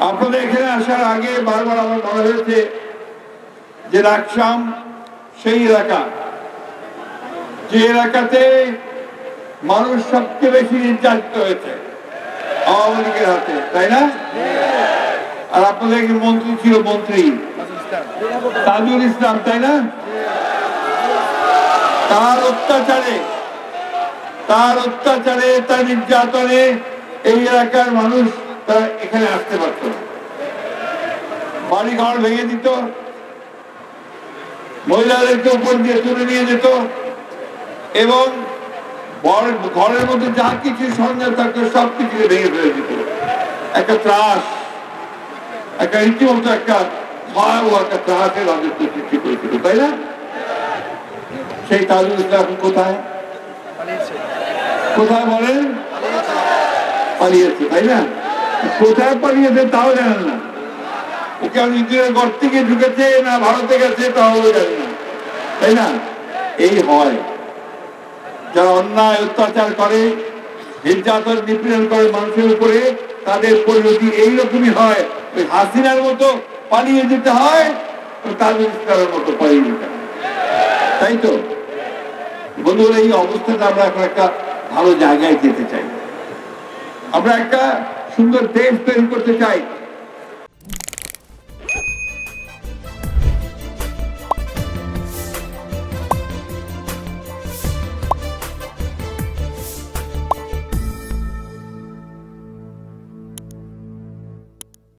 আপনাদের এখানে আসার আগে বারবার আমার মনে হয়েছে যে রাকসাম সেই এলাকা, যে এলাকাতে মানুষ সবচেয়ে বেশি নির্যাতিত হয়েছে আওয়ামী লীগের হাতে, তাই না? আর আপনাদের মন্ত্রী ছিল, মন্ত্রী তাজুল ইসলাম, তাই না? তার অত্যাচারে, তার নির্যাতনে এই এলাকার মানুষ তারা এখানে আসতে পারত না। বাড়ি ঘর ভেঙে দিত, মহিলাদেরকে উপর দিয়ে তুলে নিয়ে যেত এবং ঘরের মধ্যে যা কিছু সরঞ্জাম থাকতো সবকিছু ভেঙে ফেলে দিত। একটা ত্রাস, একটা রীতিমতো একটা ভয়াবহ একটা ত্রাসের রাজত্ব সৃষ্টি করেছিল, তাই না? সেই তাজুল ইসলাম এখন কোথায় বলেন? পালিয়েছে, তাই না? কোথায় পালিয়েছে তাও জানেন না। ওকে নিজের ঘর থেকে ঢুকেছে না ভারতে গেছে তাও জানি না, তাই না? এই হয়, যারা অন্যায় অত্যাচার করে, নির্যাতন নিপীড়ন করে মানুষের উপরে, তাদের পরিণতি এইরকমই হয়। ওই হাসিনার মতো পালিয়ে যেতে হয়, তাজুল ইসলামের মতো পালিয়ে যেতে হয়, তাই তো? বন্ধুরা, এই অবস্থাতে আমরা এখন একটা ভালো জায়গায় যেতে চাই। আমরা একটা সুন্দর দেশ তৈরি করতে চাই।